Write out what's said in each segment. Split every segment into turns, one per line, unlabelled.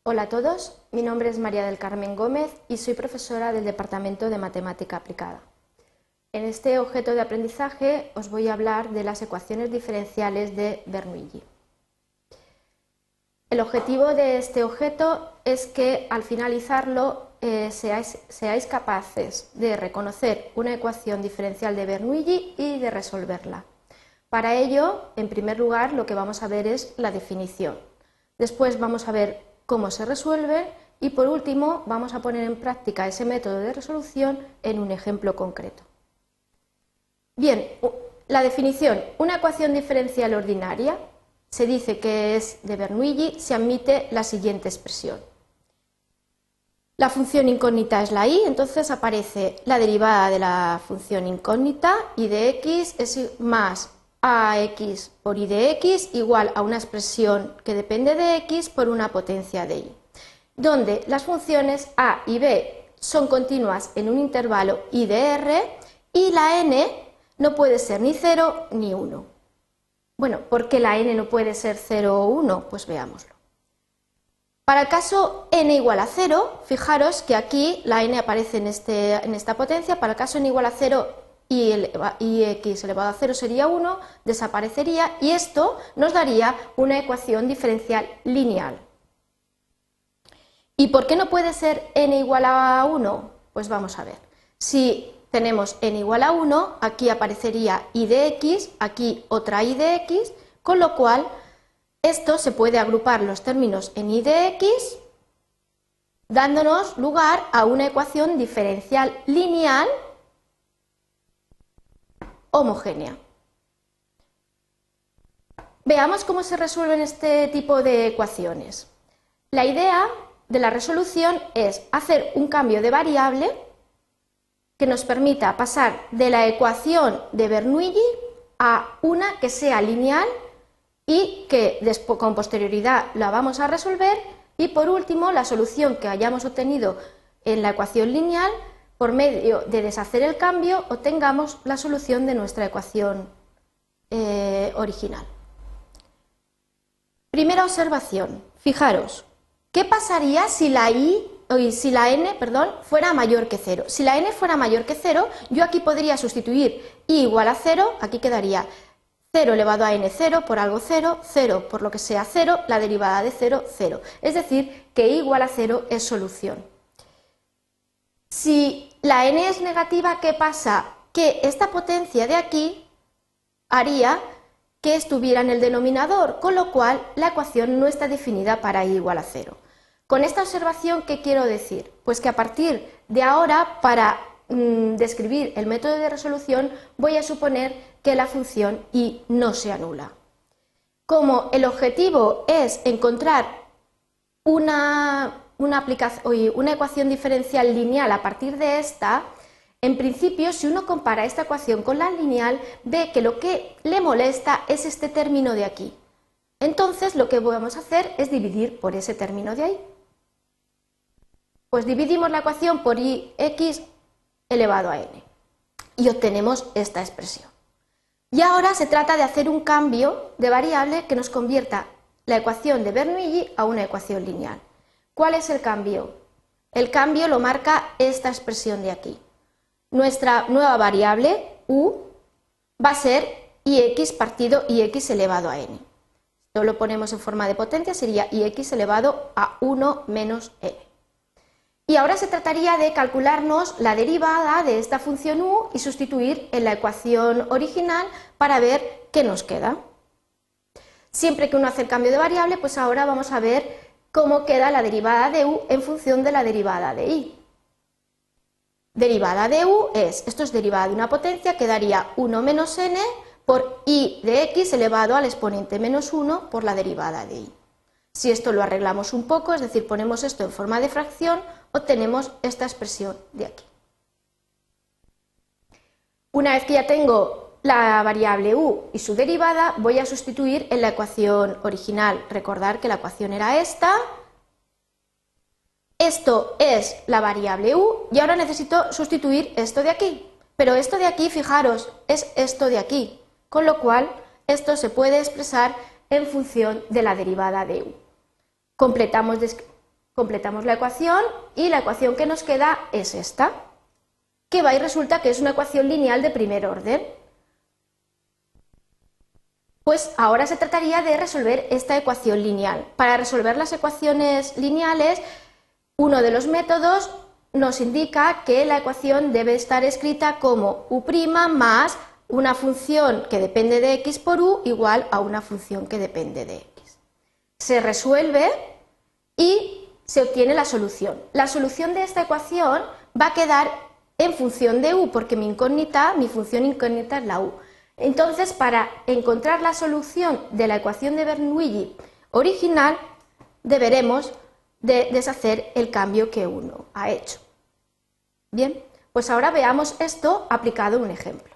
Hola a todos, mi nombre es María del Carmen Gómez y soy profesora del Departamento de Matemática Aplicada. En este objeto de aprendizaje os voy a hablar de las ecuaciones diferenciales de Bernoulli. El objetivo de este objeto es que al finalizarlo seáis capaces de reconocer una ecuación diferencial de Bernoulli y de resolverla. Para ello, en primer lugar, lo que vamos a ver es la definición. Después vamos a ver cómo se resuelve y por último vamos a poner en práctica ese método de resolución en un ejemplo concreto. Bien, la definición. Una ecuación diferencial ordinaria se dice que es de Bernoulli, se admite la siguiente expresión. La función incógnita es la y, entonces aparece la derivada de la función incógnita y de x es más ax por y de x igual a una expresión que depende de x por una potencia de y, donde las funciones a y b son continuas en un intervalo i de r y la n no puede ser ni 0 ni 1. Bueno, ¿por qué la n no puede ser 0 o 1? Pues veámoslo. Para el caso n igual a 0, fijaros que aquí la n aparece en esta potencia. Para el caso n igual a 0 y x elevado a 0 sería 1, desaparecería y esto nos daría una ecuación diferencial lineal. ¿Y por qué no puede ser n igual a 1? Pues vamos a ver. Si tenemos n igual a 1, aquí aparecería y de x, aquí otra y de x, con lo cual esto se puede agrupar los términos en y de x, dándonos lugar a una ecuación diferencial lineal homogénea. Veamos cómo se resuelven este tipo de ecuaciones. La idea de la resolución es hacer un cambio de variable que nos permita pasar de la ecuación de Bernoulli a una que sea lineal y que con posterioridad la vamos a resolver y por último la solución que hayamos obtenido en la ecuación lineal, por medio de deshacer el cambio, obtengamos la solución de nuestra ecuación original. Primera observación, fijaros, ¿qué pasaría si la n fuera mayor que 0? Si la n fuera mayor que 0, yo aquí podría sustituir y igual a 0, aquí quedaría 0 elevado a n 0 por algo 0, 0 por lo que sea 0, la derivada de 0, 0. Es decir, que y igual a 0 es solución. Si la n es negativa, ¿qué pasa? Que esta potencia de aquí haría que estuviera en el denominador, con lo cual la ecuación no está definida para y igual a 0. Con esta observación, ¿qué quiero decir? Pues que a partir de ahora, para describir el método de resolución, voy a suponer que la función y no se anula. Como el objetivo es encontrar una ecuación diferencial lineal a partir de esta, en principio, si uno compara esta ecuación con la lineal, ve que lo que le molesta es este término de aquí. Entonces, lo que vamos a hacer es dividir por ese término de ahí. Pues dividimos la ecuación por x elevado a n y obtenemos esta expresión. Y ahora se trata de hacer un cambio de variable que nos convierta la ecuación de Bernoulli a una ecuación lineal. ¿Cuál es el cambio? El cambio lo marca esta expresión de aquí. Nuestra nueva variable, u, va a ser ix partido ix elevado a n. Esto lo ponemos en forma de potencia, sería ix elevado a 1 menos n. Y ahora se trataría de calcularnos la derivada de esta función u y sustituir en la ecuación original para ver qué nos queda. Siempre que uno hace el cambio de variable, pues ahora vamos a ver cómo queda la derivada de u en función de la derivada de y. Derivada de u esto es derivada de una potencia, quedaría 1 menos n por y de x elevado al exponente menos 1 por la derivada de y. Si esto lo arreglamos un poco, es decir, ponemos esto en forma de fracción, obtenemos esta expresión de aquí. Una vez que ya tengo la variable u y su derivada, voy a sustituir en la ecuación original. Recordar que la ecuación era esta. Esto es la variable u y ahora necesito sustituir esto de aquí. Pero esto de aquí, fijaros, es esto de aquí, con lo cual esto se puede expresar en función de la derivada de u. Completamos Completamos la ecuación y la ecuación que nos queda es esta, que va y resulta que es una ecuación lineal de primer orden. Pues ahora se trataría de resolver esta ecuación lineal. Para resolver las ecuaciones lineales, uno de los métodos nos indica que la ecuación debe estar escrita como u' más una función que depende de x por u igual a una función que depende de x. Se resuelve y se obtiene la solución. La solución de esta ecuación va a quedar en función de u, porque mi función incógnita es la u. Entonces, para encontrar la solución de la ecuación de Bernoulli original, deberemos de deshacer el cambio que uno ha hecho. Bien, pues ahora veamos esto aplicado en un ejemplo.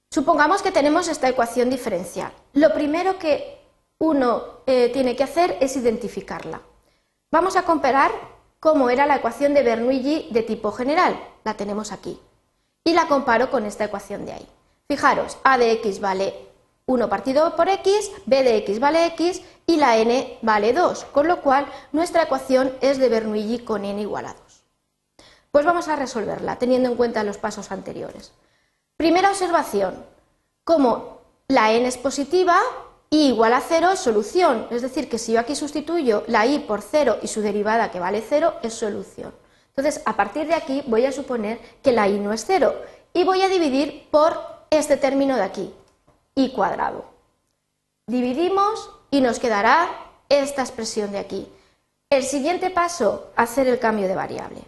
Supongamos que tenemos esta ecuación diferencial. Lo primero que uno tiene que hacer es identificarla. Vamos a comparar cómo era la ecuación de Bernoulli de tipo general, la tenemos aquí, y la comparo con esta ecuación de ahí. Fijaros, a de x vale 1 partido por x, b de x vale x y la n vale 2, con lo cual nuestra ecuación es de Bernoulli con n igual a 2. Pues vamos a resolverla teniendo en cuenta los pasos anteriores. Primera observación, como la n es positiva, y igual a 0 es solución, es decir, que si yo aquí sustituyo la y por 0 y su derivada que vale 0 es solución. Entonces, a partir de aquí voy a suponer que la y no es 0 y voy a dividir por este término de aquí, y cuadrado. Dividimos y nos quedará esta expresión de aquí. El siguiente paso, hacer el cambio de variable.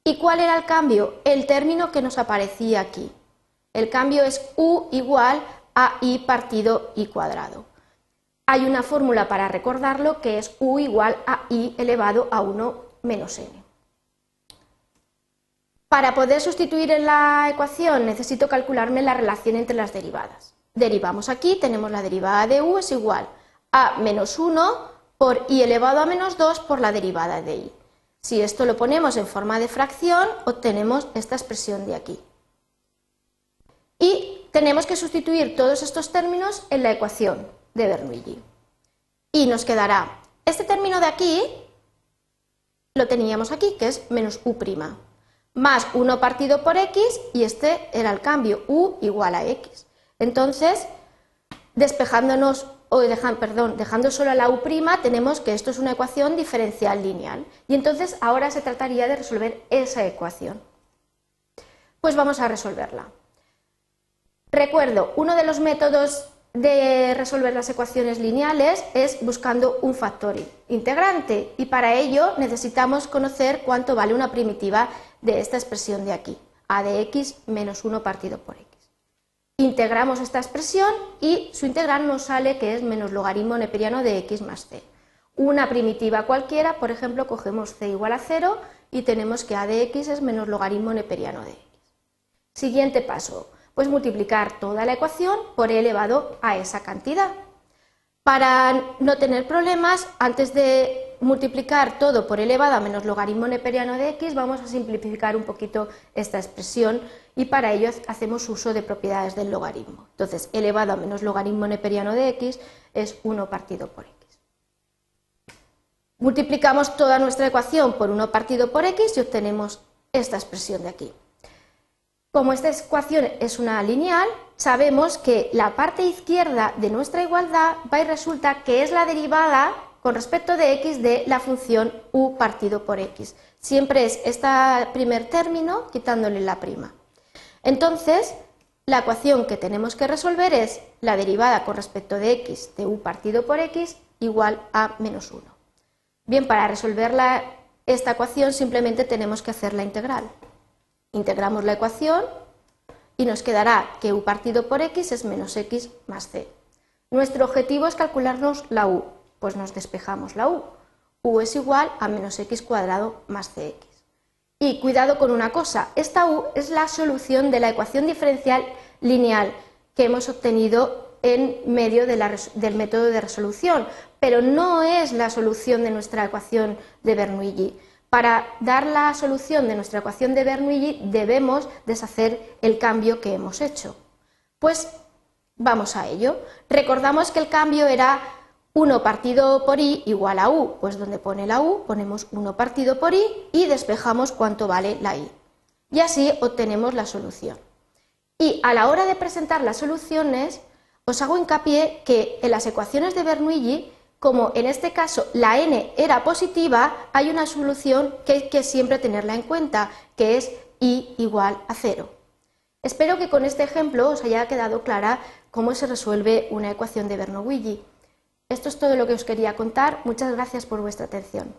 ¿Y cuál era el cambio? El término que nos aparecía aquí. El cambio es u igual a y partido y cuadrado. Hay una fórmula para recordarlo que es u igual a y elevado a 1 menos n. Para poder sustituir en la ecuación necesito calcularme la relación entre las derivadas. Derivamos aquí, tenemos la derivada de u es igual a menos 1 por y elevado a menos 2 por la derivada de y. Si esto lo ponemos en forma de fracción, obtenemos esta expresión de aquí. Y tenemos que sustituir todos estos términos en la ecuación de Bernoulli. Y nos quedará este término de aquí, lo teníamos aquí, que es menos u', más 1 partido por x, y este era el cambio, u igual a x. Entonces, dejando solo la u', tenemos que esto es una ecuación diferencial lineal. Y entonces ahora se trataría de resolver esa ecuación. Pues vamos a resolverla. Recuerdo, uno de los métodos de resolver las ecuaciones lineales es buscando un factor integrante, y para ello necesitamos conocer cuánto vale una primitiva de esta expresión de aquí, a de x menos 1 partido por x. Integramos esta expresión y su integral nos sale que es menos logaritmo neperiano de x más c. Una primitiva cualquiera, por ejemplo, cogemos c igual a 0 y tenemos que a de x es menos logaritmo neperiano de x. Siguiente paso, pues multiplicar toda la ecuación por e elevado a esa cantidad. Para no tener problemas, antes de multiplicar todo por e elevado a menos logaritmo neperiano de x, vamos a simplificar un poquito esta expresión y para ello hacemos uso de propiedades del logaritmo. Entonces, e elevado a menos logaritmo neperiano de x es 1 partido por x. Multiplicamos toda nuestra ecuación por 1 partido por x y obtenemos esta expresión de aquí. Como esta ecuación es una lineal, sabemos que la parte izquierda de nuestra igualdad va y resulta que es la derivada con respecto de x de la función u partido por x. Siempre es este primer término quitándole la prima. Entonces, la ecuación que tenemos que resolver es la derivada con respecto de x de u partido por x igual a menos 1. Bien, para resolver esta ecuación simplemente tenemos que hacer la integral. Integramos la ecuación y nos quedará que u partido por x es menos x más c. Nuestro objetivo es calcularnos la u, pues nos despejamos la u. U es igual a menos x cuadrado más cx. Y cuidado con una cosa, esta u es la solución de la ecuación diferencial lineal que hemos obtenido en medio del método de resolución, pero no es la solución de nuestra ecuación de Bernoulli. Para dar la solución de nuestra ecuación de Bernoulli debemos deshacer el cambio que hemos hecho. Pues vamos a ello. Recordamos que el cambio era 1 partido por i igual a u, pues donde pone la u ponemos 1 partido por i y despejamos cuánto vale la i. Y así obtenemos la solución. Y a la hora de presentar las soluciones, os hago hincapié que en las ecuaciones de Bernoulli, como en este caso la n era positiva, hay una solución que hay que siempre tenerla en cuenta, que es i igual a 0. Espero que con este ejemplo os haya quedado clara cómo se resuelve una ecuación de Bernoulli. Esto es todo lo que os quería contar. Muchas gracias por vuestra atención.